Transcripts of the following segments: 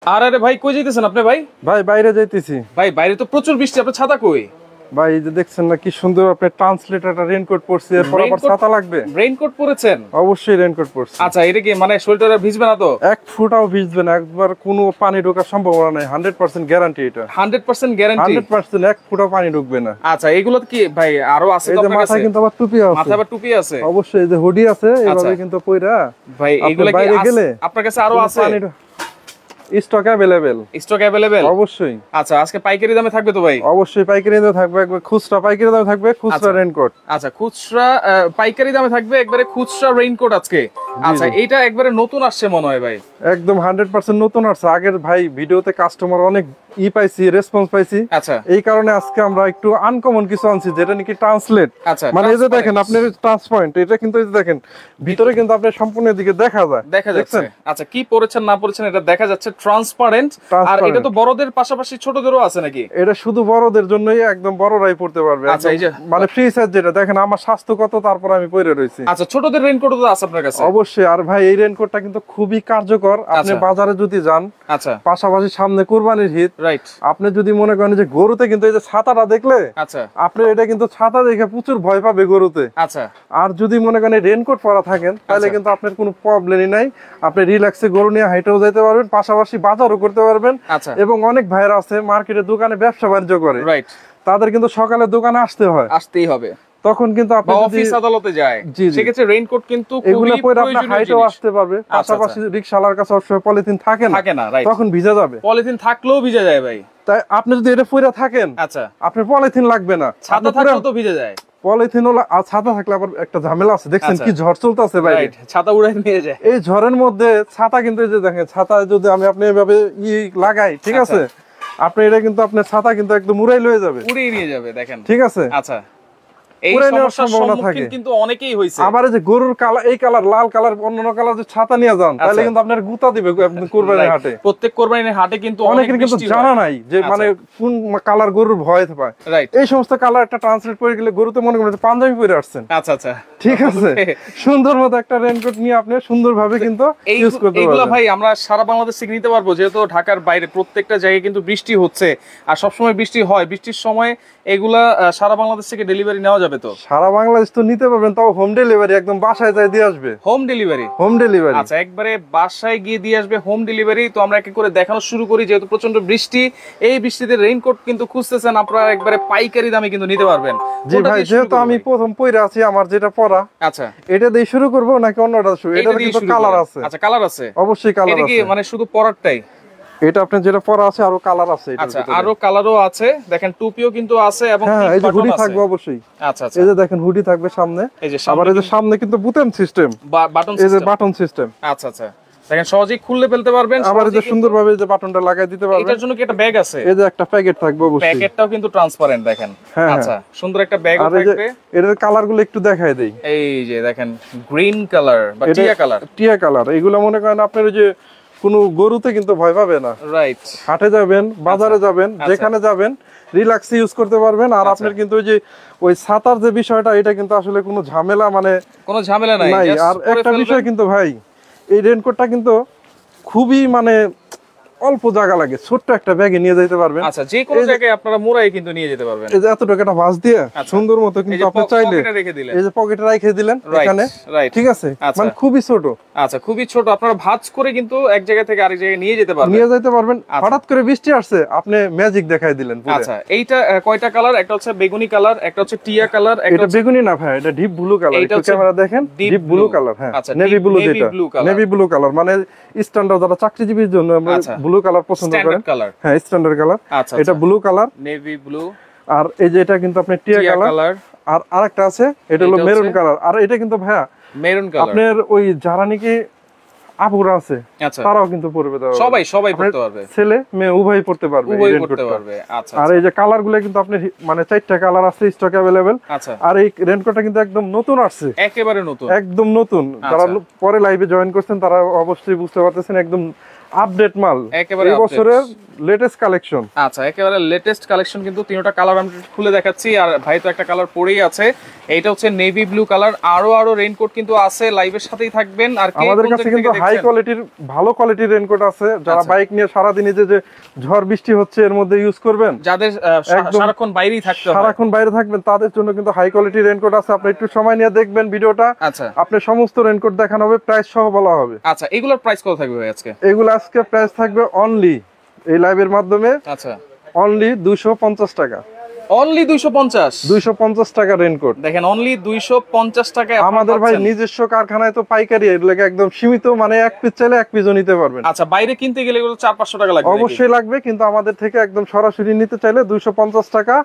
আর আরে ভাই কই যাইতেছেন আপনি ভাই? ভাই বাইরে যাইতেছি। ভাই বাইরে তো প্রচুর বৃষ্টি, আপনার ছাতা কই? ভাই এই যে দেখছেন না কি সুন্দর আপনি ট্রান্সলেটরটা রেইনকোট পরছি, এরপর আবার ছাতা লাগবে। রেইনকোট পরেছেন? অবশ্যই রেইনকোট পরছি। আচ্ছা, এটা কি মানে শরীরটা ভিজবে না তো? এক ফুটাও ভিজবে না, একবার কোনো পানি ঢোকার সম্ভাবনা নাই। 100% গ্যারান্টি এটা। 100% গ্যারান্টি? 100% এক ফুটাও পানি ঢুকবে না। আচ্ছা, এগুলো কি ভাই আরো আছে তো আপনার কাছে? মাথায় কিন্তু আবার টুপি আছে। মাথায় আবার টুপি আছে? অবশ্যই, এই যে হুডি আছে, এভাবে কিন্তু পয়রা ভাই এগুলো কি আপনার কাছে আরো আছে? Stock available. স্টক अवेलेबल অবশ্যই। আচ্ছা, আজকে পাইকারি দামে থাকবে তো ভাই? অবশ্যই পাইকারি দামে থাকবে, একবার খুচরা পাইকারি দামে থাকবে, খুচরা রেইনকোট। আচ্ছা, খুচরা পাইকারি দামে থাকবে একবারে খুচরা রেইনকোট আজকে। আচ্ছা, এটা একবারে নতুন আসছে মনে হয় ভাই? একদম 100% নতুন আসছে। আগের ভাই ভিডিওতে কাস্টমার অনেক পাইছি, রেসপন্স পাইছি। আচ্ছা, এই কারণে আজকে আমরা একটু আনকমন কিছু আনছি, যেটা নাকি ট্রান্সলেট। আচ্ছা, মানে এই যে দেখেন আপনার ট্রান্সপারেন্ট, এটা কিন্তু এই যে দেখেন ভিতরে কিন্তু আপনি সম্পূর্ণ দিকে দেখা যায়, দেখা যাচ্ছে। আচ্ছা, কি পড়েছেন না পড়েছেন এটা দেখা যাচ্ছে, ট্রান্সপারেন্ট। আর এটা তো বড়দের পাশাপাশি ছোটদেরও আছে নাকি? এটা শুধু বড়দের জন্যই, একদম বড়রাই পড়তে পারবে। আচ্ছা, এই যে মানে ফ্রি সাইজ, যেটা দেখেন আমার স্বাস্থ্য কত, তারপর আমি পরে রয়েছি। আচ্ছা, ছোটদের রেইনকোট তো আছে আপনার কাছে? অবশ্যই। আর ভাই এই রেইনকোটটা কিন্তু খুবই কার্যকর। আপনি বাজারে যদি যান, আচ্ছা, পাশাপাশি সামনে কুরবানির ঈদ, রাইট, আপনি যদি মনে করেন যে গরুতে কিন্তু এই যে ছাতাটা দেখলে, আচ্ছা, আপনি এটা কিন্তু ছাতা দেখে প্রচুর ভয় পাবে গরুতে। আচ্ছা, আর যদি মনে করেন রেইনকোট পরা থাকেন, তাহলে কিন্তু আপনার কোনো প্রবলেমই নাই। আপনি রিল্যাক্সে গরু নিয়ে হাইটেও যেতে পারবেন, পাশাপাশি বাজারও করতে পারবেন। আচ্ছা, এবং অনেক ভাইরা আছে মার্কেটে দোকানে ব্যবসা বাণিজ্য করে, রাইট, তাদের কিন্তু সকালে দোকানে আসতেই হবে। তখন কিন্তু আপনি অফিস আদালতে যায়, সেক্ষেত্রে রেইনকোট কিন্তু এগুলো পরে আপনি হাইটেও আসতে পারবে। পাশাপাশি রিকশাওয়ালার কাছে সবসময় পলিথিন থাকে না, তখন ভিজে যাবে। পলিথিন থাকলেও ভিজে যায় ভাই। তাই আপনি যদি এটা পরে থাকেন, আচ্ছা, আপনার পলিথিন লাগবে না। ছাতা থাকলেও তো ভিজে যায়। পলিথিন হলো, আর ছাতা থাকলে আবার একটা ঝামেলা আছে। দেখছেন কি ঝড় চলতেছে ভাই, ছাতা উড়াই নিয়ে যায়। এই ঝড়ের মধ্যে ছাতা কিন্তু এই যে দেখেন, ছাতা যদি আপনি এভাবে লাগাই, ঠিক আছে, আপনি এটা কিন্তু আপনার ছাতা কিন্তু একদম উড়াই লয়ে যাবে, উড়িয়ে নিয়ে যাবে। দেখেন, ঠিক আছে। আচ্ছা, এই সমস্যার সম্মুখীন কিন্তু অনেকেই হইছে। আবার এই যে গরুর কালার, এই কালার লাল কালার, অন্যান্য কালার যে ছাতা নিয়ে যান, তাহলে কিন্তু আপনার গুতা দিবে কুরবানির হাটে। প্রত্যেক কুরবানির হাটে কিন্তু অনেকের কিন্তু জানা নাই যে মানে কোন কালার গরুর ভয় পায়। এই সমস্ত কালার একটা ট্রান্সলেট করে গেলে গরুতে মনে করেন পাঞ্জাবি পরে আসছেন। আচ্ছা, আচ্ছা, ঠিক আছে, সুন্দর মতো একটা রেইনকোট নিয়ে আপনি সুন্দরভাবে কিন্তু ইউজ করতে পারবেন। এগুলা ভাই আমরা সারা বাংলাদেশ থেকে নিতে পারবো, যেহেতু ঢাকার বাইরে প্রত্যেকটা জায়গায় কিন্তু বৃষ্টি হচ্ছে, আর সবসময় বৃষ্টি হয়। বৃষ্টির সময় এগুলা সারা বাংলাদেশ থেকে ডেলিভারি নেওয়া যাবে তো? সারা বাংলাদেশ তো নিতে পারবেন, তাও হোম ডেলিভারি, একদম বাসায় যায় দিয়ে আসবে। Home delivery? হোম ডেলিভারি, আচ্ছা, একবারে বাসায় গিয়ে দিয়ে আসবে, হোম ডেলিভারি। তো আমরা একে করে দেখানো শুরু করি, যেহেতু প্রচন্ড বৃষ্টি, এই বৃষ্টিতে রেইনকোট কিন্তু খুঁজতেছেন আপনারা, একবারে পাইকারি দামে কিন্তু নিতে পারবেন। জি ভাই, যেহেতু আমি প্রথম পরে আছি, আমার যেটা পরা, আচ্ছা, এটা দিয়ে শুরু করব নাকি অন্যটা শুরু? এটা কিন্তু কালার আছে। আচ্ছা, কালার আছে? অবশ্যই কালার আছে। এটা কি মানে শুধু পরারটাই? এটা আপনার যেটা পরা আছে, আরো কালার আছে। আচ্ছা, আরো কালারও আছে। দেখেন টুপিও কিন্তু আছে, এবং এই যে হুডি থাকবে অবশ্যই। আচ্ছা, আচ্ছা, এই যে দেখেন হুডি থাকবে সামনে, আবার এই যে সামনে কিন্তু বুতাম সিস্টেম, বাটন এই যে বাটন সিস্টেম। আচ্ছা, আচ্ছা, দেখেন সহজেই খুললে ফেলতে পারবেন। আবার এই যে সুন্দরভাবে এই যে বাটনটা লাগাই দিতে পারবেন। এটার জন্য কি একটা ব্যাগ আছে? এই যে একটা প্যাকেট থাকবে অবশ্যই। প্যাকেটটাও কিন্তু ট্রান্সপারেন্ট, দেখেন। আচ্ছা, সুন্দর একটা ব্যাগও থাকবে। এর কালারগুলো একটু দেখাই দেই। এই যে দেখেন গ্রিন কালার বা টিয়া কালার। টিয়া কালার, এগুলো মনে করেন আপনার ওই যে কোন গরুতে কিন্তু ভয় পাবে না। রাইট, হাটে যাবেন, বাজারে যাবেন, যেখানে যাবেন রিল্যাক্সে ইউজ করতে পারবেন। আর আপনার কিন্তু ওই যে ওই ছাতার যে বিষয়টা, এটা কিন্তু আসলে কোনো ঝামেলা, মানে কোনো ঝামেলা নাই। আর একটা বিষয় কিন্তু ভাই, এই রেইনকোটটা কিন্তু খুবই মানে অল্প জায়গা লাগে, ছোট্ট একটা ব্যাগে নিয়ে যেতে পারবেন। আচ্ছা, যে কোনো জায়গায় আপনারা মুড়াই কিন্তু নিয়ে যেতে পারবেন। এই যে এতটুকু একটা ভাঁজ দিয়ে সুন্দর মতো কিন্তু আপনি চাইলে এই যে পকেটে রেখে দিলেন এখানে, ঠিক আছে, মানে খুবই ছোট। আচ্ছা, খুবই ছোট, আপনারা ভাঁজ করে কিন্তু এক জায়গা থেকে আরেক জায়গায় নিয়ে যেতে পারবেন। হঠাৎ করে বৃষ্টি আসছে, আপনি ম্যাজিক দেখাই দিলেন। আচ্ছা, এইটা কয়টা কালার? একটা হচ্ছে বেগুনি কালার, একটা হচ্ছে টিয়া কালার। এটা বেগুনি না ভাই, এটা ডিপ ব্লু কালার। একটু ক্যামেরা দেখেন, ডিপ ব্লু কালার। হ্যাঁ, নেভি ব্লু, যেটা নেভি ব্লু কালার, মানে স্ট্যান্ডার্ড যারা চাকরিজীবীর জন্য আমরা ব্লু কালার পছন্দ করেন। হ্যাঁ, স্ট্যান্ডার্ড কালার। এটা ব্লু কালার, নেভি ব্লু। আর এই যে এটা কিন্তু আপনি টিয়া কালার। আর আরেকটা আছে, এটা হলো মেরুন কালার। আর এটা কিন্তু ভাইয়া মেরুন কালার, আপনার ওই যারা নাকি আপুরা আছে তারাও কিন্তু পরবে, সবাই পড়তে পারবে, ছেলে মেয়ে উভয়ই পড়তে পারবে। আচ্ছা, আর এই যে কালার গুলো কিন্তু আপনি মানে 4টা কালার আছে স্টক अवेलेबल। আচ্ছা, আর এই রেইনকোটটা কিন্তু একদম নতুন আসছে, একেবারে নতুন, একদম নতুন। যারা পরে লাইভে জয়েন করছেন তারা অবশ্যই বুঝতে পারতেছেন, একদম আপডেট মাল, একেবারে এই বছরের লেটেস্ট কালেকশন। আচ্ছা, একেবারে লেটেস্ট কালেকশন, কিন্তু তিনটা কালার আমি খুলে দেখাচ্ছি, আর ভাই তো একটা কালার পরেই আছে, এইটা হচ্ছে নেভি ব্লু কালার। আরো রেইনকোট কিন্তু আছে, লাইভের সাথেই থাকবেন। আর আমাদের কাছে কিন্তু হাই কোয়ালিটির, ভালো কোয়ালিটির রেইনকোট আছে, যারা বাইক নিয়ে সারা দিন যে ঝড় বৃষ্টি হচ্ছে এর মধ্যে ইউজ করবেন, যাদের সারাক্ষণ বাইরেই থাকতে হয়, সারাক্ষণ বাইরে থাকবেন, তাদের জন্য কিন্তু হাই কোয়ালিটির রেইনকোট আছে। আপনি একটু সময় নিয়ে দেখবেন ভিডিওটা, আচ্ছা, আপনি সমস্ত রেইনকোট দেখানো হবে, প্রাইস সহ বলা হবে। আচ্ছা, এগুলোর প্রাইস কত থাকবে ভাই আজকে? এগুলো আজকে প্রাইস থাকবে অনলি এই লাইভের মাধ্যমে, আচ্ছা, অনলি 250 টাকা। অনলি 250 টাকা রেইনকোট, দেখেন অনলি 250 টাকায় আমাদের ভাই নিজস্ব কারখানায় তো পাইকারি, এগুলোকে একদম সীমিত, মানে এক পিস চাইলে এক পিসও নিতে পারবেন। আচ্ছা, বাইরে কিনতে গেলে এগুলো 400-500 টাকা লাগবে? অবশ্যই লাগবে, কিন্তু আমাদের থেকে একদম সরাসরি নিতে চাইলে 250 টাকা,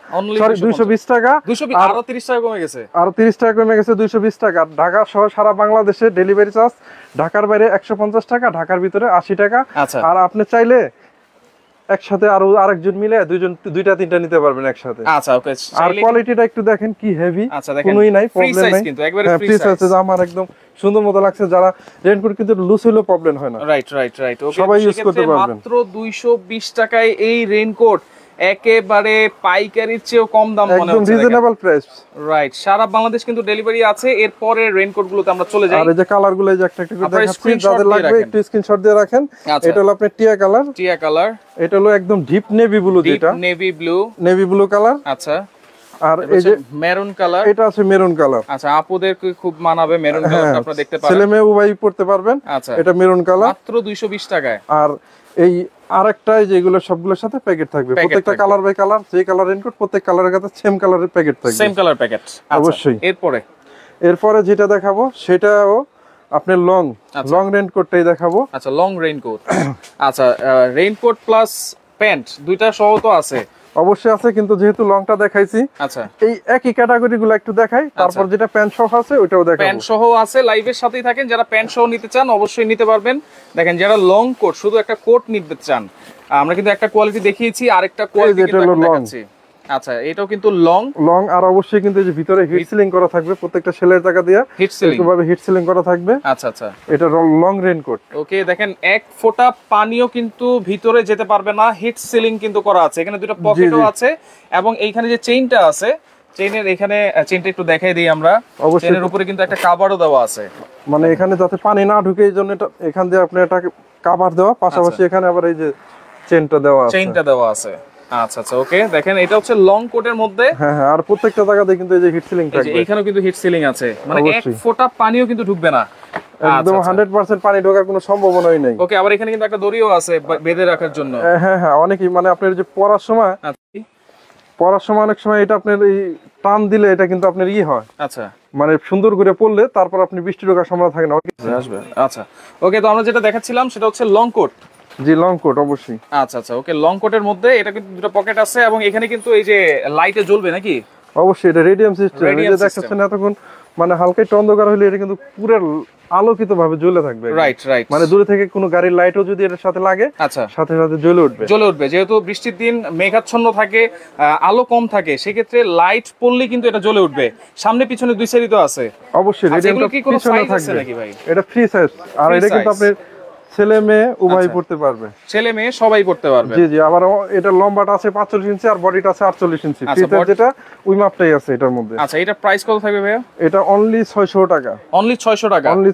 সরি 220 টাকা, আরো 30 টাকা কমে গেছে, আরো 30 টাকা কমে গেছে, 220 টাকা। ঢাকা সহ সারা বাংলাদেশে ডেলিভারি চার্জ, ঢাকার বাইরে 150 টাকা, ঢাকার ভিতরে 80 টাকা। আর আপনি চাইলে একসাথে আরো আরেকজন মিলে দুইটা তিনটা নিতে পারবেন একসাথে। আচ্ছা, ওকে। আর কোয়ালিটিটা একটু দেখেন কি হেভি, আচ্ছা, দেখেন কোনোই নাই, প্রবলেম নাই, কিন্তু একবারে ফ্রি সাইজ। আমার একদম সুন্দর মতো লাগছে, যারা রেইনকোট কিন্তু লুজ হলেও প্রবলেম হয় না। রাইট, ওকে, সবাই ইউজ করতে পারবেন। মাত্র 220 টাকায় এই রেইনকোট, একেবারে পাইকারির চেয়েও কম দাম মনে হচ্ছে, একদম রিজনেবল প্রাইস। রাইট, সারা বাংলাদেশ কিন্তু ডেলিভারি আছে। এরপরে রেইনকোট গুলোতে আমরা চলে যাই। আর এই যে কালার গুলো, এই যে একটা একটা করে দেখাচ্ছি, যাদের লাগবে একটু স্ক্রিনশট দিয়ে রাখেন। এটা হলো আপনার টিয়া কালার, এটা হলো একদম ডিপ নেভি ব্লু, যেটা নেভি ব্লু কালার। আচ্ছা, আর এই যে মেরুন কালার, এটা আছে মেরুন কালার। আচ্ছা, আপুদের খুব মানাবে মেরুন কালারটা, আপনারা দেখতে পারেন, ছেলে মেয়ে উভয়ই পড়তে পারবেন। আচ্ছা, এটা মেরুন কালার, মাত্র 220 টাকায়। আর এই আরেকটা, যেগুলো সবগুলোর সাথে প্যাকেট থাকবে, প্রত্যেকটা কালার বাই কালার, যে কালার রেইনকোট প্রত্যেক কালারের কাছে সেম কালারের প্যাকেট থাকবে, সেম কালার প্যাকেট অবশ্যই। এরপরে যেটা দেখাবো সেটাও আপনার লং রেইনকোটটাই দেখাবো। আচ্ছা, লং রেইনকোট। আচ্ছা, রেইনকোট প্লাস প্যান্ট দুইটা সহ তো আছে? অবশ্যই আছে, কিন্তু যেহেতু লংটা দেখাইছি, আচ্ছা, এই একই ক্যাটাগরি গুলো একটু দেখাই, তারপর যেটা প্যান্ট সহ আছে ওইটাও দেখাবো। প্যান্ট সহ আছে, লাইভের সাথেই থাকেন। যারা প্যান্ট সহ নিতে চান অবশ্যই নিতে পারবেন। দেখেন, যারা লং কোট, শুধু একটা কোট নিতে চান, আমরা কিন্তু একটা কোয়ালিটি দেখিয়েছি, আরেকটা কোয়ালিটি দেখাচ্ছি। আচ্ছা, এটাও কিন্তু লং, আর অবশ্যই কিন্তু এই যে ভিতরে হিট সিলিং করা থাকবে, প্রত্যেকটা সেলের জায়গা দিয়ে হিট সিলিং করা থাকবে। আচ্ছা, এটা লং রেইনকোট। ওকে, দেখেন এক ফোঁটা পানিও কিন্তু ভিতরে যেতে পারবে না, হিট সিলিং কিন্তু করা আছে। এখানে দুটো পকেটও আছে, এবং এইখানে যে চেইনটা আছে, চেইনের এখানে চেইনটা একটু দেখাই দিই আমরা। চেইনের উপরে কিন্তু একটা কভারও দেওয়া আছে, মানে এখানে যাতে পানি না ঢুকে, এই জন্য এটা এখান দিয়ে আপনি এটা কভার দেওয়া, পাশাপাশি এখানে আবার এই যে চেইনটা দেওয়া আছে। আচ্ছা, ওকে, দেখেন এটা হচ্ছে লং কোটের মধ্যে। হ্যাঁ, আর প্রত্যেকটা জায়গাতে কিন্তু এই যে হিট সিলিং থাকবে, এখানেও কিন্তু হিট সিলিং আছে, মানে এক ফোঁটা পানিও কিন্তু ঢুকবে না, একদম 100% পানি ঢোকার কোনো সম্ভাবনাই নেই। ওকে, আবার এখানে কিন্তু একটা দড়িও আছে বেঁধে রাখার জন্য। হ্যাঁ, অনেকেই, মানে আপনার যে পরার সময় অনেক সময় এটা আপনার এই টান দিলে এটা কিন্তু আপনার হয়। আচ্ছা, মানে সুন্দর করে পড়লে তারপর আপনি বৃষ্টি ঢোকার সম্ভাবনা থাকে না, আসবে। আচ্ছা, ওকে, তো আমরা যেটা দেখাচ্ছিলাম সেটা হচ্ছে লং কোট। জি, লং কোট অবশ্যই। আচ্ছা, ওকে, লং কোটের মধ্যে এটা কিন্তু দুটো পকেট আছে, এবং এখানে কিন্তু এই যে লাইটে জ্বলবে নাকি? অবশ্যই, এটা রেডিয়াম সিস্টেম। এই যে দেখাচ্ছেন এতক্ষণ, মানে হালকা একটু অন্ধকার হলে এটা কিন্তু পুরো আলোকিত ভাবে জ্বলে থাকবে। রাইট, মানে দূরে থেকে কোনো গাড়ির লাইটও যদি এর সাথে লাগে, আচ্ছা, সাথে সাথে জ্বলে উঠবে। যেহেতু বৃষ্টির দিন মেঘাচ্ছন্ন থাকে, আলো কম থাকে, সেক্ষেত্রে লাইট পড়লে কিন্তু এটা জ্বলে উঠবে। সামনে পিছনে দুই সাইডই তো আছে। অবশ্যই, রেডিয়ামটা পিছনে থাকবে নাকি ভাই? এটা ফ্রি সাইজ, আর এটা কিন্তু আপনি ছেলে মেয়ে উভয় পড়তে পারবে, ছেলে মেয়ে সবাই পড়তে পারবে। জি, আবার এটা লম্বাটা আছে 45 ইঞ্চি, আর বডিটা আছে 48 ইঞ্চি, যেটা ওই মাপটাই আছে এটার মধ্যে। আচ্ছা, এটা প্রাইস কত থাকবে ভাইয়া? এটা অনলি 600 টাকা। অনলি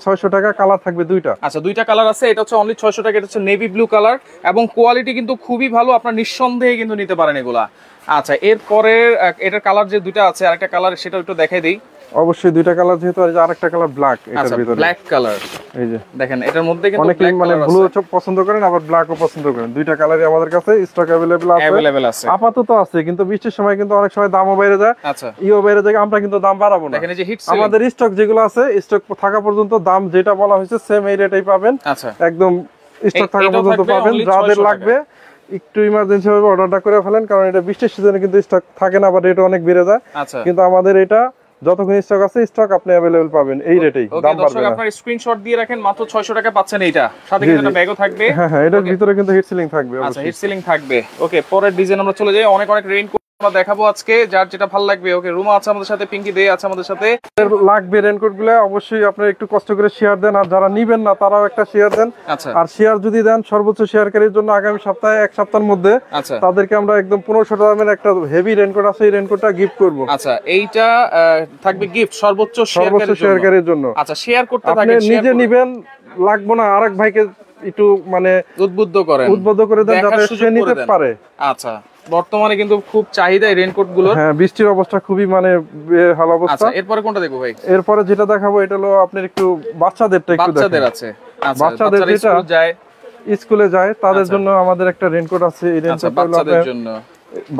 600 টাকা। কালার থাকবে দুইটা। আচ্ছা, দুইটা কালার আছে, এটা হচ্ছে অনলি 600 টাকা। এটা হচ্ছে নেভি ব্লু কালার, এবং কোয়ালিটি কিন্তু খুবই ভালো, আপনার নিঃসন্দেহে কিন্তু নিতে পারেন এগুলা। আচ্ছা, এরপরে এটার কালার যে দুইটা আছে, আরেকটা কালার সেটা একটু দেখাই দেই। অবশ্যই দুইটা কালার, যেহেতু আরেকটা কালার ব্ল্যাক, এটার ভিতরে ব্ল্যাক কালার। এই যে দেখেন, এটার মধ্যে কিন্তু অনেকেই মানে ব্লু পছন্দ করেন, আবার ব্ল্যাকও পছন্দ করেন। দুইটা কালারই আমাদের কাছে স্টক अवेलेबल আছে। আপাতত আছে, কিন্তু বৃষ্টির সময় কিন্তু অনেক সময় দামও বাইরে যায়। আচ্ছা, বাইরে যায়, আমরা কিন্তু দাম বাড়াবো না। দেখেন, এই যে হিট সিলিং, আমাদের স্টক যেগুলো আছে, স্টক থাকা পর্যন্ত দাম যেটা বলা হয়েছে সেম এই রেটেই পাবেন। আচ্ছা, একদম স্টক থাকা পর্যন্ত পাবেন। যাদের লাগবে একটু ইমার্জেন্সি ভাবে অর্ডারটা করে ফেলেন, কারণ এটা বৃষ্টির সিজনে কিন্তু স্টক থাকে না, বাট রেট অনেক বেড়ে যায়। কিন্তু আমাদের এটা যতক্ষণ স্টক আছে, স্টক আপনি अवेलेबल পাবেন এই রেটেই, দাম বাড়বে না। আপনার স্ক্রিনশট দিয়ে রাখেন, মাত্র 600 টাকা পাচ্ছেন এইটা, সাথে কিন্তু একটা ব্যাগও থাকবে। হ্যাঁ, এটার ভিতরে কিন্তু হিট সিলিং থাকবে। আচ্ছা, হিট সিলিং থাকবে। ওকে, পরের ডিজাইন আমরা চলে যাই। অনেক রেইনকোট আমরা দেখাবো আজকে, যার যেটা ভালো লাগবে। ওকে, রুমা আছে আমাদের সাথে, পিঙ্কি দে আছে আমাদের সাথে। লাগবে রেইনকোট গুলো অবশ্যই আপনারা একটু কষ্ট করে শেয়ার দেন, আর যারা নিবেন না তারাও একটা শেয়ার দেন। আর শেয়ার যদি দেন সর্বোচ্চ শেয়ারকারীর জন্য আগামী সপ্তাহে, এক সপ্তাহের মধ্যে তাদেরকে আমরা একদম 1500 দামের একটা হেভি রেইনকোট আছে, এই রেইনকোটটা গিফট করব। আচ্ছা, এইটা থাকবে গিফট সর্বোচ্চ শেয়ারকারীর জন্য। আচ্ছা, শেয়ার করতে থাকেন, আপনি নিজে নিবেন, লাগবে না আরেক ভাইকে একটু মানে উদ্বুদ্ধ করে দেন যাতে সে নিতে পারে। আচ্ছা, বর্তমানে কিন্তু খুব চাহিদা এই রেইনকোট গুলোর। হ্যাঁ, বৃষ্টির অবস্থা খুবই মানে ভালো অবস্থা। আচ্ছা, এরপরে কোনটা দেখবো ভাই? এরপরে যেটা দেখাবো এটা হলো আপনার একটু বাচ্চাদেরটা একটু দেখেন। বাচ্চাদের আছে। আচ্ছা, বাচ্চাদের যেটা স্কুলে যায় তাদের জন্য আমাদের একটা রেইনকোট আছে। এই রেইনকোটটা বাচ্চাদের জন্য,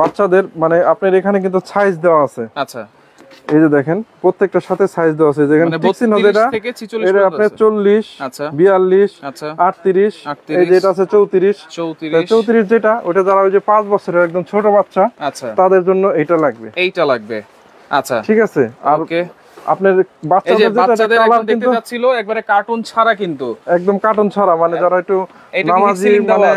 বাচ্চাদের মানে আপনার এখানে কিন্তু সাইজ দেওয়া আছে। আচ্ছা, এই যে দেখেন প্রত্যেকটার সাথে সাইজ দেওয়া আছে। যেখানে 32 এটা আপনার 40, 42, 38, এই যে এটা আছে 34 যেটা, ওটা যারা ওই যে 5 বছরের একদম ছোট বাচ্চা তাদের জন্য এইটা লাগবে। আচ্ছা, ঠিক আছে। আর ওকে, আপনার বাচ্চাদের কালার কিন্তু ছিল একবারে কার্টুন ছাড়া, কিন্তু একদম কার্টুন ছাড়া, মানে যারা একটু নামাজি মানে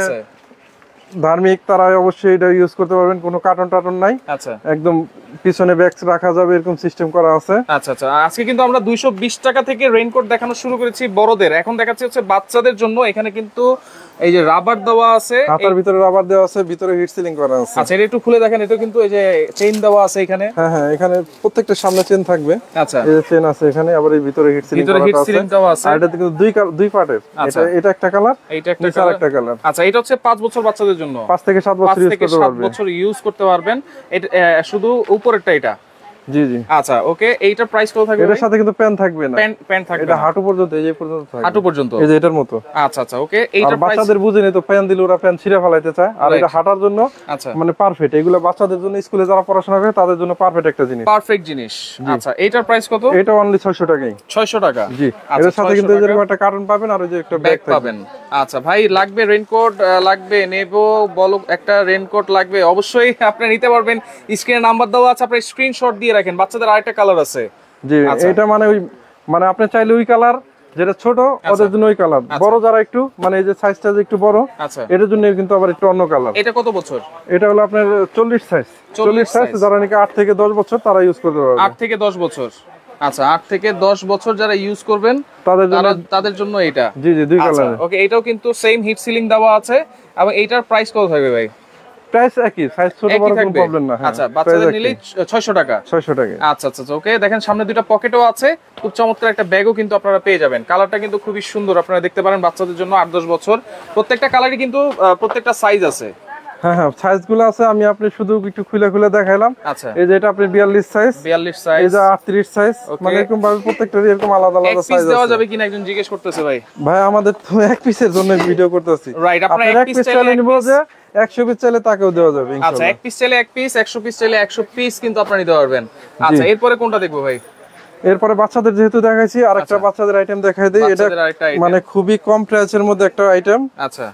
ধার্মিক তারা অবশ্যই এটা ইউজ করতে পারবেন, কোনো কার্টুন নাই। আচ্ছা, একদম পিছনে ব্যাগ রাখা যাবে এরকম সিস্টেম করা আছে। আচ্ছা আচ্ছা, আজকে কিন্তু আমরা 220 টাকা থেকে রেইনকোট দেখানো শুরু করেছি বড়দের, এখন দেখাচ্ছি হচ্ছে বাচ্চাদের জন্য। এখানে কিন্তু এই যে রাবার দেওয়া আছে, হাতার ভিতরে রাবার দেওয়া আছে, ভিতরে হিট সিলিং করা আছে। আচ্ছা, এটা একটু খুলে দেখেন। এটা কিন্তু এই যে চেইন দেওয়া আছে এখানে। হ্যাঁ হ্যাঁ, এখানে প্রত্যেকটা সামনে চেইন থাকবে। আচ্ছা, এই যে চেইন আছে এখানে, আবার এই ভিতরে হিট সিলিং দেওয়া আছে। আর এটা কিন্তু দুই পার্টের। এটা একটা কালার, এটা একটা কালার। আচ্ছা, এটা হচ্ছে 5 বছর বাচ্চাদের জন্য, 5 থেকে 7 বছর ইউজ করতে পারবেন। এটা শুধু উপরেরটা এটা। জি জি। আচ্ছা, ওকে, এইটার প্রাইস কত থাকবে? এর সাথে কিন্তু প্যান থাকবে না, প্যান থাকবে এটা হাঁটু পর্যন্ত, এই যে পর্যন্ত থাকবে, হাঁটু পর্যন্ত, এই যে এটার মতো। আচ্ছা আচ্ছা, ওকে। এইটার প্রাইস বাচ্চাদের বুঝেনি তো, প্যান দিলে ওরা প্যান ছিঁড়ে ফেলাইতে চায়, আর এটা হাঁটার জন্য মানে পারফেক্ট। এগুলো বাচ্চাদের জন্য, স্কুলে যারা পড়াশোনা করে তাদের জন্য পারফেক্ট একটা জিনিস, পারফেক্ট জিনিস। আচ্ছা, এইটার প্রাইস কত? এটা অনলি 600 টাকাই। 600 টাকা। জি, এর সাথে কিন্তু এরকম একটা কার্টন পাবেন, আর ওই যে একটা ব্যাগ পাবেন। আচ্ছা ভাই, লাগবে রেইনকোট, লাগবে নেবো বলো, একটা রেইনকোট লাগবে, অবশ্যই আপনি নিতে পারবেন। স্ক্রিনে নাম্বার দেওয়া আছে, আপনি স্ক্রিনশট দিয়ে রাখেন। বাচ্চাদের আরেকটা কালার আছে। জি, এটা মানে ওই মানে আপনি চাইলে ওই কালার যেটা ছোট ওদের জন্য ওই কালার, বড় যারা একটু মানে এই যে সাইজটা একটু বড়, এটার জন্য কিন্তু আবার একটু অন্য কালার। এটা কত বছর? এটা হলো আপনার 40 সাইজ। যারা নাকি 8 থেকে 10 বছর তারা ইউজ করতে পারবে। 8 থেকে 10 বছর। আচ্ছা, 8 থেকে 10 বছর যারা ইউজ করবেন তাদের জন্য এটা। জি জি, দুই কালার। ওকে, এটাও কিন্তু সেম হিট সিলিং দেওয়া আছে। এবং এইটার প্রাইস কত থাকবে ভাই? প্রাইস একই, সাইজ ছোট বড় কোনো প্রবলেম না। আচ্ছা, বাচ্চাদের নিলে 600 টাকা। 600 টাকা। আচ্ছা আচ্ছা, ওকে। দেখেন সামনে দুটো পকেটও আছে, খুব চমৎকার একটা ব্যাগও কিন্তু আপনারা পেয়ে যাবেন। কালারটা কিন্তু খুবই সুন্দর, আপনারা দেখতে পারেন। বাচ্চাদের জন্য 8-10 বছর, প্রত্যেকটা কালারই কিন্তু প্রত্যেকটা সাইজ আছে। হ্যাঁ হ্যাঁ, সাইজগুলো আছে। আমি আপনি শুধু একটু খুলে দেখাইলাম। আচ্ছা, এই যে এটা আপনি 42 সাইজ, 42 সাইজ, এই যে 38 সাইজ, মানে এরকম ভাবে প্রত্যেকটারই এরকম আলাদা আলাদা সাইজ আছে। এক পিস দেওয়া যাবে কিনা একজন জিজ্ঞেস করতেছে ভাই। ভাই, আমাদের তো এক পিসের জন্য ভিডিও করতেছি। রাইট, আপনারা এক পিস চাইলে নিব, যে 100 পিস চাইলে তাকেও দেওয়া যাবে ইনশাআল্লাহ। আচ্ছা, এক পিস চাইলে এক পিস, 100 পিস চাইলে 100 পিস কিন্তু আপনারা নিতে পারবেন। আচ্ছা, এরপরে কোনটা দেখবো ভাই? এরপরে বাচ্চাদের যেহেতু দেখাইছি, আরেকটা বাচ্চাদের আইটেম দেখাই দেই। এটা মানে খুবই কম প্রাইসের মধ্যে একটা আইটেম। আচ্ছা,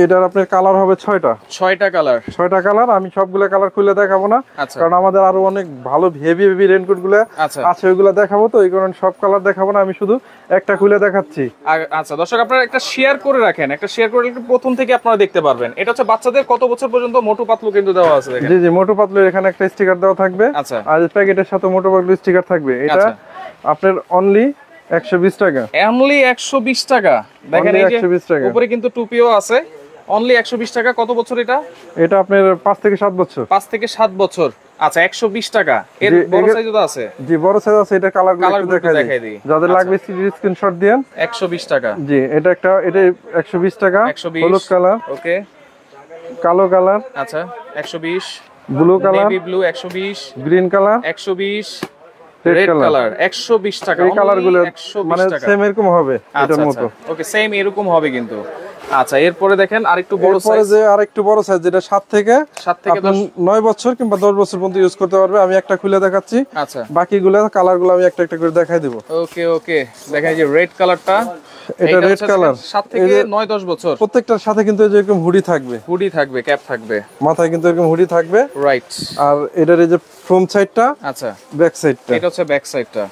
এটার আপনার কালার হবে 6টা কালার। আমি সবগুলো কালার খুলে দেখাবো না, কারণ আমাদের আরো অনেক ভালো হেভি রেইনকোট গুলো আছে, ওইগুলো দেখাবো। তো এই কারণে সব কালার দেখাবো না, আমি শুধু একটা খুলে দেখাচ্ছি। আচ্ছা দর্শক, আপনারা একটা শেয়ার করে রাখেন, একটা শেয়ার করে প্রথম থেকে আপনারা দেখতে পারবেন। এটা হচ্ছে বাচ্চাদের কত বছর পর্যন্ত মোটু পাতলু কিন্তু দেওয়া আছে। জি জি, মোটু পাতলুর এখানে একটা স্টিকার দেওয়া থাকবে, আর প্যাকেটের সাথে মোটু পাতলু স্টিকার থাকবে। এটা আপনার অনলি 120 টাকা। অনলি 120 টাকা। দেখেন এই যে উপরে কিন্তু টুপিও আছে। অনলি 120 টাকা। কত বছর এটা? এটা আপনার 5 থেকে 7 বছর। 5 থেকে 7 বছর। আচ্ছা, 120 টাকা। এর বড় সাইজও আছে? জি, বড় সাইজ আছে। এটা কালারগুলো দেখাই দিই, যাদের লাগবে স্ক্রিনশট দেন। 120 টাকা। জি, এটা 120 টাকা। হলুদ কালার, ওকে। কালো কালার, আচ্ছা 120। Blue colour, navy blue 120। Green colour 120। Red colour 120 টাকা। এই কালারগুলো মানে সেম এরকম হবে এটার মতো। ওকে, সেম এরকম হবে কিন্তু। আচ্ছা, এরপরে দেখেন আরেকটু বড় সাইজ। এরপরে যে আরেকটু বড় সাইজ, যেটা 7 থেকে 9 বছর কিংবা 10 বছর পর্যন্ত ইউজ করতে পারবে। আমি একটা খুলে দেখাচ্ছি। আচ্ছা, বাকিগুলো কালারগুলো আমি একটা একটা করে দেখাই দেব। ওকে ওকে, দেখেন এই যে রেড কালারটা, এটা রেড কালার। 7 থেকে 9-10 বছর। প্রত্যেকটার সাথে কিন্তু এরকম হুডি থাকবে, ক্যাপ থাকবে, মাথায় কিন্তু এরকম হুডি থাকবে। রাইট। আর এটার এই যে ফ্রন্ট সাইডটা, আচ্ছা ব্যাক সাইডটা, এটা হচ্ছে ব্যাক সাইডটা।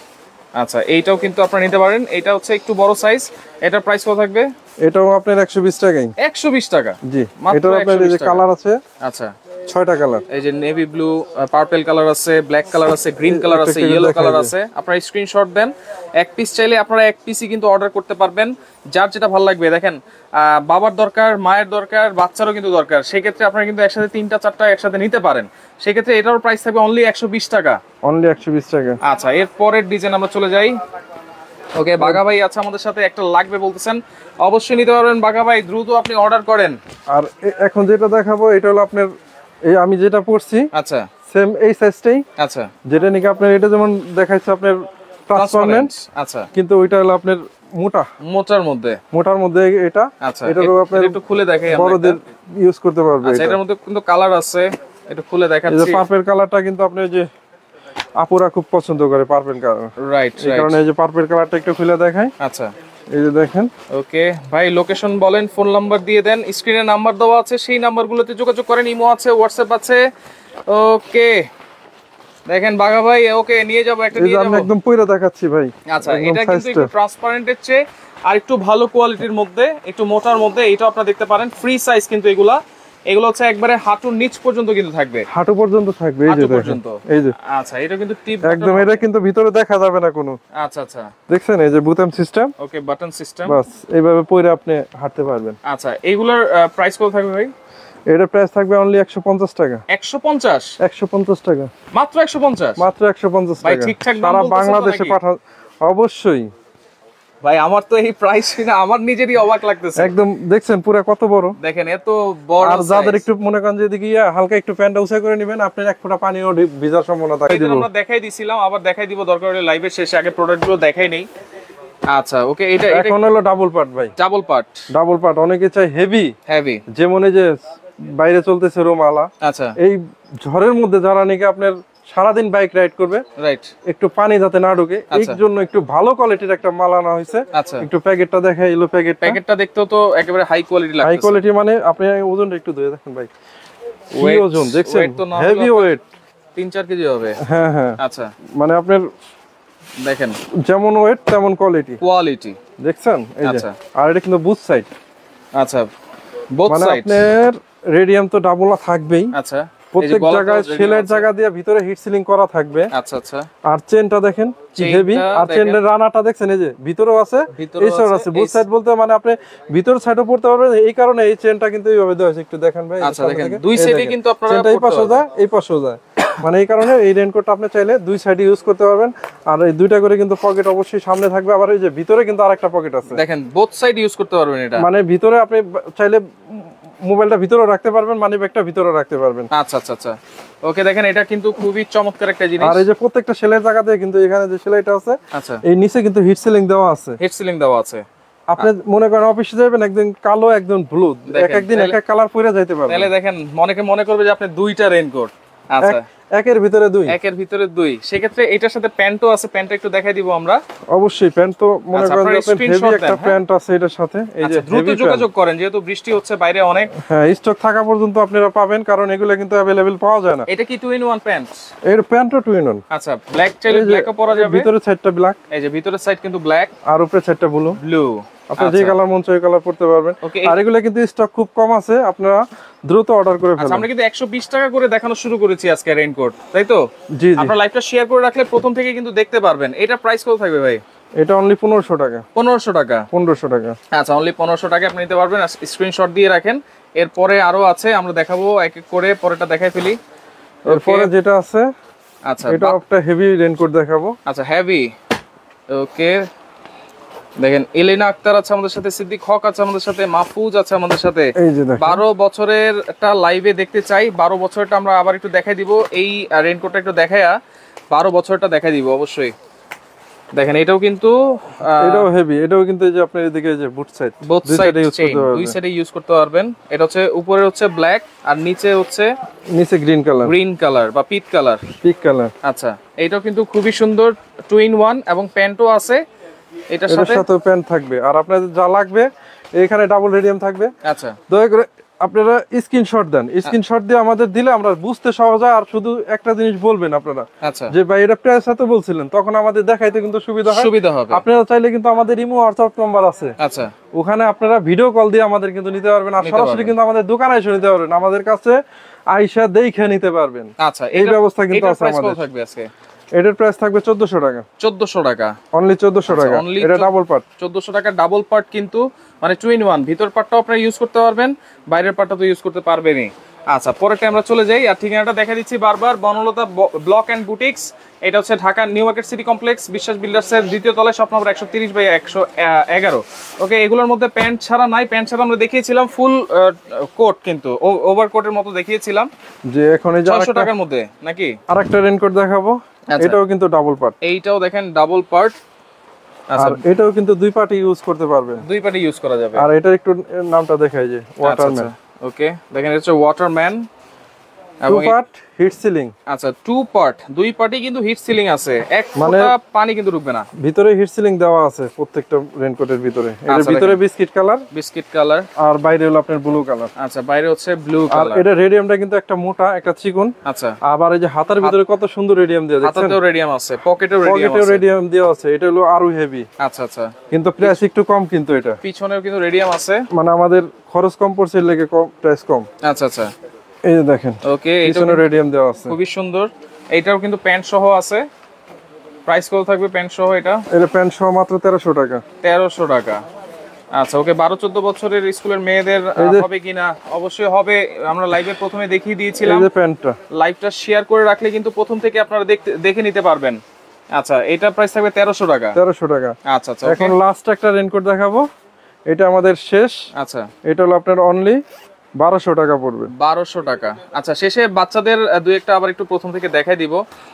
আচ্ছা, এইটাও কিন্তু আপনারা নিতে পারেন। এটা হচ্ছে একটু বড় সাইজ। এটার প্রাইস কত থাকবে? এটাও আপনার 120 টাকাই। 120 টাকা। জি, এটার আপনার এই যে কালার আছে। আচ্ছা, 6টা কালার। এই যে নেভি ব্লু, পার্পল কালার আছে, ব্ল্যাক কালার আছে, গ্রিন কালার আছে, ইয়েলো কালার আছে। আপনারা স্ক্রিনশট দেন, এক পিস চাইলে আপনারা এক পিসই কিন্তু অর্ডার করতে পারবেন, যার যেটা ভালো লাগবে। দেখেন বাবার দরকার, মায়ের দরকার, বাচ্চারও কিন্তু দরকার, সেই ক্ষেত্রে আপনারা কিন্তু একসাথে 3টা 4টা একসাথে নিতে পারেন। সেই ক্ষেত্রে এটার প্রাইস থাকবে অনলি 120 টাকা। অনলি 120 টাকা। আচ্ছা, এর পরের ডিজাইন আমরা চলে যাই। ওকে, বাঘা ভাই আছে আমাদের সাথে, একটা লাগবে বলতেছেন, অবশ্যই নিতে পারবেন বাঘা ভাই, দ্রুত আপনি অর্ডার করেন। আর এখন যেটা দেখাবো এটা হলো আপনার এই আমি যেটা পরছি, আচ্ছা সেম এই সাইজটাই। আচ্ছা, যেটা নাকি আপনার এটা যেমন দেখাইছে আপনার ট্রান্সপারেন্ট, আচ্ছা, কিন্তু ওইটা হলো আপনার মোটার মধ্যে এটা। আচ্ছা, এটা হলো আপনার একটু খুলে দেখাই, বড়দের ইউজ করতে পারবে। আচ্ছা, এটার মধ্যে কিন্তু কালার আছে, একটু খুলে দেখাচ্ছি। এই যে পার্পল কালারটা কিন্তু আপনি যে আপুরা খুব পছন্দ করে পার্পল কালার, রাইট, এই কারণে এই যে পার্পল কালারটা একটু খুলে দেখাই। আচ্ছা, এই যে দেখেন। ওকে ভাই, লোকেশন বলেন, ফোন নাম্বার দিয়ে দেন, স্ক্রিনে নাম্বার দেওয়া আছে, সেই নাম্বারগুলোতে যোগাযোগ করেন। ইমো আছে, হোয়াটসঅ্যাপ আছে। ওকে, দেখেন বাঘা ভাই, ওকে নিয়ে যাব, একটা নিয়ে যাব। আমি একদম পয়রা দেখাচ্ছি ভাই। আচ্ছা, এটা কিন্তু একটু ট্রান্সপারেন্টের চেয়ে আর একটু ভালো কোয়ালিটির মধ্যে, একটু মোটার মধ্যে, এটা আপনারা দেখতে পারেন। ফ্রি সাইজ কিন্তু এগুলো হচ্ছে একবারে হাঁটুর নিচ পর্যন্ত কিন্তু থাকবে, হাঁটু পর্যন্ত থাকবে। এই যে দেখেন, এই যে আচ্ছা, এটা কিন্তু টিপ একদম, এটা কিন্তু ভিতরে দেখা যাবে না কোনো। আচ্ছা আচ্ছা, দেখছেন এই যে বুতাম সিস্টেম। ওকে, বাটন সিস্টেম, বাস এইভাবে পরে আপনি হাঁটতে পারবেন। আচ্ছা, এইগুলোর প্রাইস কত থাকবে ভাই? এটার প্রাইস থাকবে অনলি 150 টাকা। 150 টাকা মাত্র? 150 মাত্র 150 ভাই, টাকা। ঠিকঠাক দাম সারা বলতেছেন তো বাংলাদেশে নাকি? পাঠান অবশ্যই ভাই, আমার তো এই প্রাইস শুনে আমার নিজেরই অবাক লাগতেছে। একদম দেখছেন পুরো কত বড়, দেখেন এত বড়। আর যাদের একটু মনে করেন যে এদিকে হালকা একটু প্যান্টটা উঁচা করে নেবেন, আপনার এক ফোঁটা পানিও ভিজার সম্ভাবনা থাকে। এটা আমরা দেখাই দিছিলাম, আবার দেখাই দিব দরকার হলে লাইভের শেষে, আগে প্রোডাক্টগুলো দেখাই নেই। আচ্ছা, ওকে, এটা এখন হলো ডাবল পার্ট ভাই, ডাবল পার্ট। অনেকে চাই হেভি, যেমন এই যে বাইরে চলতেছে রোমালা। আচ্ছা, এই ঝড়ের মধ্যে যারা নাকি আপনার সারাদিন বাইক রাইড করবে, রাইট, একটু পানি যাতে না ঢোকে, এই জন্য একটু ভালো কোয়ালিটির একটা মাল আনা হয়েছে। আচ্ছা, একটু প্যাকেটটা দেখাই, এলো প্যাকেটটা দেখতেও তো একেবারে হাই কোয়ালিটি লাগছে। হাই কোয়ালিটি মানে আপনি ওজনটা একটু ধরে দেখেন ভাই, কি ওজন দেখছেন, হেভি ওয়েট, 3-4 কেজি হবে। হ্যাঁ হ্যাঁ, আচ্ছা, মানে আপনার দেখেন যেমন ওয়েট তেমন কোয়ালিটি দেখছেন। এই যে, আর এটা কিন্তু বুথ সাইড। আচ্ছা, বোথ মানে সাইড আপনার রেডিয়াম তো ডাবল থাকবেই। আচ্ছা, প্রত্যেক জায়গায় সেলের জায়গা দিয়ে ভিতরে হিট সিলিং করা থাকবে। আচ্ছা আচ্ছা, আর চেনটা দেখেন কি হেভি, আর চেনের রানাটা দেখছেন, এই যে ভিতরেও আছে, এই সাইড আছে। বুথ সাইড বলতে মানে আপনি ভিতর সাইডও পড়তে পারবেন, এই কারণে এই চেনটা কিন্তু এইভাবে দেওয়া আছে। একটু দেখেন ভাই, আচ্ছা, দেখেন দুই সাইডে কিন্তু আপনারা চেনটা এই পাশেও যায়, এই পাশেও যায়, মানে এই কারণে এই রেইনকোটটা আপনি চাইলে দুই সাইডে ইউজ করতে পারবেন। আর এই দুইটা করে কিন্তু পকেট অবশ্যই সামনে থাকবে, আবার এই যে ভিতরে কিন্তু আরেকটা পকেট আছে। দেখেন বোথ সাইড ইউজ করতে পারবেন এটা, মানে ভিতরে আপনি চাইলে মোবাইলটা ভিতরে রাখতে পারবেন, মানি ব্যাগটা ভিতরে রাখতে পারবেন। আচ্ছা আচ্ছা আচ্ছা, ওকে, দেখেন এটা কিন্তু খুবই চমৎকার একটা জিনিস। আর এই যে প্রত্যেকটা সেলের জায়গাতে কিন্তু এখানে যে সেলাইটা আছে, আচ্ছা, এই নিচে কিন্তু হিট সিলিং দেওয়া আছে। আপনি মনে করেন অফিসে যাবেন, একদিন কালো একদম ব্লু, একদিন এক এক কালার পরে যাইতে পারবেন। তাহলে দেখেন অনেকে মনে করবে যে আপনি দুইটা রেইনকোট। আচ্ছা, একের ভিতরে দুই। সেক্ষেত্রে এটার সাথে প্যান্টও আছে, প্যান্টটা একটু দেখাই দিব আমরা। অবশ্যই প্যান্ট তো মনে করেন যে হেভি একটা প্যান্ট আছে এটার সাথে। এই যে দ্রুত যোগাযোগ করেন, যেহেতু বৃষ্টি হচ্ছে বাইরে অনেক। হ্যাঁ, স্টক থাকা পর্যন্ত আপনারা পাবেন, কারণ এগুলো কিন্তু अवेलेबल পাওয়া যায় না। এটা কি 2-in-1 প্যান্ট? এর প্যান্টও 2-in-1। আচ্ছা, ব্ল্যাক চাইলে ব্ল্যাকও পরা যাবে। ভিতরের সাইডটা ব্ল্যাক, এই যে ভিতরের সাইড কিন্তু ব্ল্যাক, আর উপরের সাইডটা ব্লু। আপনি যে কালার মন চাই কালার পড়তে পারবেন। আর এগুলো কিন্তু স্টক খুব কম আছে, আপনারা দ্রুত অর্ডার করে ফেলুন। আমরা কিন্তু 120 টাকা করে দেখানো শুরু করেছি আজকে রেইনকোট, তাই তো? জি জি, আপনারা লাইভটা শেয়ার করে রাখলে প্রথম থেকে কিন্তু দেখতে পারবেন। এটা প্রাইস কত থাকবে ভাই? এটা অনলি 1500 টাকা। 1500 টাকা? 1500 টাকা। আচ্ছা, অনলি 1500 টাকা আপনি নিতে পারবেন। স্ক্রিনশট দিয়ে রাখেন, এরপরে আরো আছে, আমরা দেখাবো এক এক করে, পরেরটা দেখাই ফেলি। এরপরে যেটা আছে, আচ্ছা, এটা একটা হেভি রেইনকোট দেখাবো। আচ্ছা, হেভি। ওকে, দেখেন এলিনা আক্তার আছে আমাদের সাথে, সিদ্দিক হক আছে আমাদের সাথে, মাহফুজ আছে আমাদের সাথে। 12 বছরের একটা লাইভে দেখতে চাই, 12 বছরটা আমরা আবার একটু দেখাই দিব। এই রেইনকোটটা একটু দেখায়া 12 বছরটা দেখাই দিব অবশ্যই। দেখেন এটাও কিন্তু এটাও হেভি, এটাও কিন্তু এই যে আপনার এদিকে যে বুট সাইড, দুই সাইডে ইউজ করতে পারবেন। এটা হচ্ছে উপরে হচ্ছে ব্ল্যাক, আর নিচে গ্রিন কালার বা পিক কালার। আচ্ছা, এটাও কিন্তু খুবই সুন্দর, 2-in-1 এবং প্যান্টও আছে এটার সাথে প্যান্ট থাকবে। আর আপনাদের যা লাগবে, এখানে ডাবল রেডিয়াম থাকবে। আচ্ছা, দয়া করে আপনারা স্ক্রিনশট দেন, স্ক্রিনশট দিয়ে আমাদের দিলে আমরা বুঝতে সহজ হয়। আর শুধু একটা জিনিস বলবেন আপনারা, আচ্ছা, যে ভাই এটা প্রাইস এত বলছিলেন, তখন আমাদের দেখাইতে কিন্তু সুবিধা হবে। আপনারা চাইলে কিন্তু আমাদের ইমো হোয়াটসঅ্যাপ নাম্বার আছে, আচ্ছা, ওখানে আপনারা ভিডিও কল দিয়ে আমাদের কিন্তু নিতে পারবেন। আর সরাসরি কিন্তু আমাদের দোকানে এসে নিতে পারবেন, আমাদের কাছে আইসা দেখে নিতে পারবেন। আচ্ছা, এই ব্যবস্থা কিন্তু আছে আমাদের। এটার প্রাইস থাকবে 1400 টাকা। 1400 টাকা, অনলি 1400 টাকা। এটা ডাবল পার্ট, 1400 টাকা ডাবল পার্ট, কিন্তু মানে 2 in 1, ভিতর পার্টটাও আপনারা ইউজ করতে পারবেন, বাইরের পার্টটা তো ইউজ করতে পারবেনই। আচ্ছা, পরেরটা আমরা চলে যাই। আর ঠিকানাটা দেখা দিচ্ছি বারবার, বনলতা ব্লক এন্ড বুটিক্স। এটা হচ্ছে Dhaka new market city complex, Biswas বিল্ডার্সের দ্বিতীয় তলায়, শপ নম্বর 130/111। ওকে, এগুলোর মধ্যে প্যান্ট ছাড়া নাই। প্যান্ট ছাড়া আমরা দেখিয়েছিলাম ফুল কোট, কিন্তু ওভারকোটের মতো দেখিয়েছিলাম, যে এখন এই 600 টাকার মধ্যে নাকি। আরেকটা রেইনকোট দেখাবো, এটাও কিন্তু ডাবল পার্ট। এইটাও দেখেন ডাবল পার্ট। আচ্ছা, এটাও কিন্তু দুই পার্টি ইউজ করতে পারবেন, দুই পার্টি ইউজ করা যাবে। আর এটা একটু নামটা দেখাই, যে ওয়াটারম্যান। ওকে, দেখেন এটা হচ্ছে Waterman, two part heat ceiling. আচ্ছা, টু পার্ট, দুই পার্টি কিন্তু হিট সিলিং আছে, এক ফোঁটা পানি কিন্তু ঢুকবে না। ভিতরে হিট সিলিং দেওয়া আছে প্রত্যেকটা রেইনকোটের ভিতরে। এর ভিতরে বিস্কিট কালার, আর বাইরে হলো আপনার ব্লু কালার। আচ্ছা, বাইরে হচ্ছে ব্লু কালার। আর এটা রেডিয়ামটা কিন্তু একটা মোটা, একটা চিকন। আচ্ছা, আবার এই যে হাতার ভিতরে কত সুন্দর রেডিয়াম দেওয়া আছে, হাতাতেও রেডিয়াম আছে, পকেটেও রেডিয়াম দেওয়া আছে। এটা হলো আরো হেভি। আচ্ছা, আচ্ছা, কিন্তু প্রাইস একটু কম, কিন্তু এটা পিছনেও কিন্তু রেডিয়াম আছে, মানে আমাদের খরচ কম পড়ছে, লেগে কম, প্রাইস কম। আচ্ছা, আচ্ছা, এই যে দেখেন, ওকে, পিছনে রেডিয়াম দেওয়া আছে, খুবই সুন্দর। এইটাও কিন্তু প্যান্ট সহ আছে। প্রাইস কত থাকবে প্যান্ট সহ? এটা প্যান্ট সহ মাত্র 1300 টাকা। 1300 টাকা। আচ্ছা, ওকে, 12-14 বছরের স্কুলের মেয়েদের হবে কিনা? অবশ্যই হবে। আমরা লাইভের প্রথমে দেখিয়ে দিয়েছিলাম, এই যে প্যান্টটা, লাইভটা শেয়ার করে রাখলে কিন্তু প্রথম থেকে আপনারা দেখে নিতে পারবেন। আচ্ছা, এটা প্রাইস থাকবে 1300 টাকা। 1300 টাকা। আচ্ছা, আচ্ছা, এখন লাস্ট একটা রেইনকোট দেখাবো, এটা আমাদের শেষ। আচ্ছা, এটা হলো আপনার অনলি 1200 টাকা পড়বে। 1200 টাকা। আচ্ছা, শেষে বাচ্চাদের দুই একটা আবার একটু প্রথম থেকে দেখাই দিব,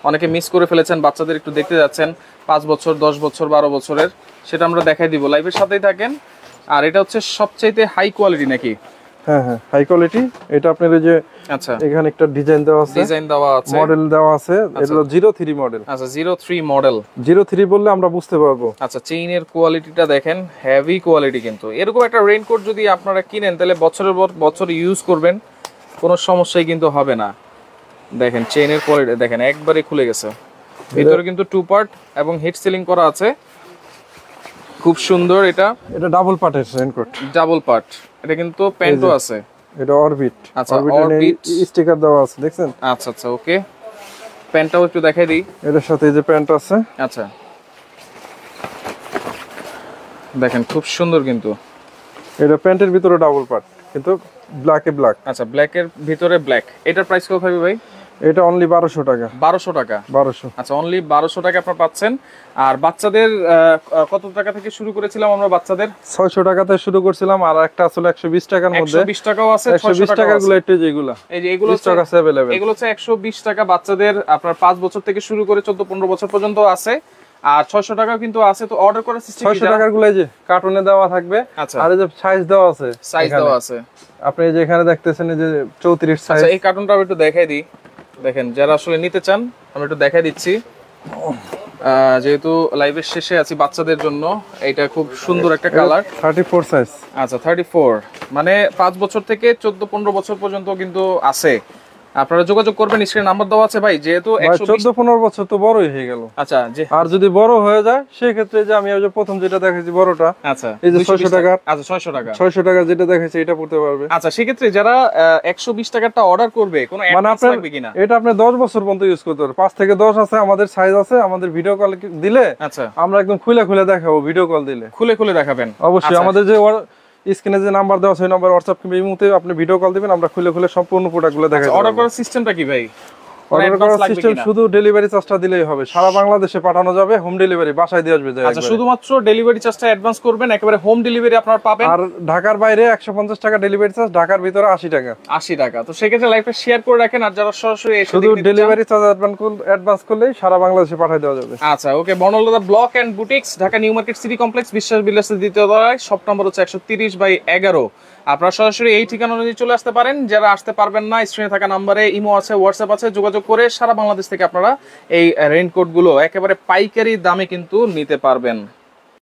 অনেকে মিস করে ফেলেছেন, বাচ্চাদের একটু দেখতে যাচ্ছেন 5 বছর, 10 বছর, 12 বছরের, সেটা আমরা দেখাই দিব। লাইভের সাথেই থাকেন। আর এটা হচ্ছে সবচেয়ে হাই কোয়ালিটি নাকি? হ্যাঁ, হ্যাঁ, হাই কোয়ালিটি। এটা আপনার এই যে, আচ্ছা, এখানে একটা ডিজাইন দেওয়া আছে, মডেল দেওয়া আছে। এটা হলো 03 মডেল। আচ্ছা, 03 মডেল। 03 বললে আমরা বুঝতে পারবো। আচ্ছা, চেইনের কোয়ালিটিটা দেখেন, হেভি কোয়ালিটি কিন্তু। এরকম একটা রেইনকোট যদি আপনারা কিনেন, তাহলে বছরের পর বছর ইউজ করবেন, কোনো সমস্যাই কিন্তু হবে না। দেখেন চেইনের কোয়ালিটি দেখেন, একবারে খুলে গেছে। ভিতরে কিন্তু টু পার্ট এবং হিট সিলিং করা আছে, খুব সুন্দর। এটা ডাবল পার্টের রেইনকোট, ডাবল পার্ট। এটা কিন্তু প্যান্টও আছে। এটা অরবিট। আচ্ছা, অরবিট স্টিকার দেওয়া আছে, দেখছেন? আচ্ছা, আচ্ছা, ওকে, প্যান্টটাও একটু দেখাই দিই। এর সাথে এই যে প্যান্ট আছে। আচ্ছা, দেখেন খুব সুন্দর কিন্তু। এটা প্যান্টের ভিতরে ডাবল পার্ট, কিন্তু ব্ল্যাকে ব্ল্যাক। আচ্ছা, ব্ল্যাকের ভিতরে ব্ল্যাক। এটার প্রাইস কত থাকবে ভাই? এটা অনলি 1200 টাকা। 1200 টাকা। 1200। আচ্ছা, অনলি 1200 টাকা আপনারা পাচ্ছেন। আর বাচ্চাদের কত টাকা থেকে শুরু করেছিলাম আমরা? বাচ্চাদের 600 টাকা থেকে শুরু করছিলাম, আর একটা আসলে 120 টাকার মধ্যে। 120 টাকাও আছে, 120 টাকার গুলো একটু, যেগুলো এই যে এগুলো স্টক আছে अवेलेबल। এগুলো হচ্ছে 120 টাকা বাচ্চাদের, আপনার 5 বছর থেকে শুরু করে 14-15 বছর পর্যন্ত আছে। আর 600 টাকাও কিন্তু আছে। তো অর্ডার করার সিস্টেম 600 টাকার গুলো এই যে কার্টুনে দেওয়া থাকবে। আচ্ছা, আর এই যে সাইজ দেওয়া আছে, সাইজ দেওয়া আছে। আপনি যে এখানে দেখতেছেন এই যে 34 সাইজ। আচ্ছা, এই কার্টুনটা আমি একটু দেখাই দিই। দেখেন, যারা আসলে নিতে চান আমি একটু দেখাই দিচ্ছি, যেহেতু লাইভের শেষে আছি। বাচ্চাদের জন্য এটা খুব সুন্দর একটা কালার, 34 সাইজ। আচ্ছা, 34 মানে 5 বছর থেকে 14-15 বছর পর্যন্ত কিন্তু আছে। আপনারা যোগাযোগ করবেন, স্ক্রিনে নাম্বার দেওয়া আছে। ভাই, যেহেতু 14-15 বছর তো বড়ই হয়ে গেল। আচ্ছা, আর যদি বড় হয়ে যায় সেই ক্ষেত্রে যে আমি প্রথম যেটা দেখাইছি বড়টা, আচ্ছা, এই যে 600 টাকা। আচ্ছা, 600 টাকা। 600 টাকা যেটা দেখাইছি এটা পড়তে পারবে। আচ্ছা, সেই ক্ষেত্রে যারা 120 টাকারটা অর্ডার করবে, কোনো অ্যাডভান্স লাগবে কিনা? এটা আপনি 10 বছর পর্যন্ত ইউজ করতে পারবেন। 5 থেকে 10 আছে, আমাদের সাইজ আছে। আমাদের ভিডিও কল দিলে আচ্ছা, আমরা একদম খুলে খুলে দেখাবো। ভিডিও কল দিলে খুলে দেখাবেন অবশ্যই। আমাদের যে স্ক্রিনে যে নাম্বার দেওয়া আছে, ওই নাম্বার WhatsApp কিংবা ইমোতে আপনি ভিডিও কল দিবেন, আমরা খুলে সম্পূর্ণ প্রোডাক্টগুলো দেখাই দেব। অর্ডার করার সিস্টেমটা কি ভাই? অর্ডার করার সিস্টেম শুধু ডেলিভারি চার্জটা দিলেই হবে। সারা বাংলাদেশে পাঠানো যাবে, হোম ডেলিভারি, বাসায় দিয়ে আসবে। আচ্ছা, শুধুমাত্র ডেলিভারি চার্জটা অ্যাডভান্স করবেন, একেবারে হোম ডেলিভারি আপনারা পাবেন। আর ঢাকার বাইরে 150 টাকা ডেলিভারি চার্জ, ঢাকার ভিতরে 80 টাকা। 80 টাকা। তো সেক্ষেত্রে লাইভটা শেয়ার করে রাখেন। আর যারা সরাসরি এসে শুধু ডেলিভারি চার্জ অ্যাডভান্স করলেই সারা বাংলাদেশে পাঠিয়ে দেওয়া যাবে। আচ্ছা, okay, Banalata block and boutiques, Dhaka new market city complex, Biswas বিল্ডার্সের দ্বিতীয় তলায়, শপ নম্বর হচ্ছে 130/11। আপনারা সরাসরি এই ঠিকানা অনুযায়ী চলে আসতে পারেন। যারা আসতে পারবেন না, স্ক্রিনে থাকা নম্বরে ইমো আছে, হোয়াটসঅ্যাপ আছে, যোগাযোগ করে সারা বাংলাদেশ থেকে আপনারা এই রেইনকোট গুলো একেবারে পাইকারি দামে কিন্তু নিতে পারবেন।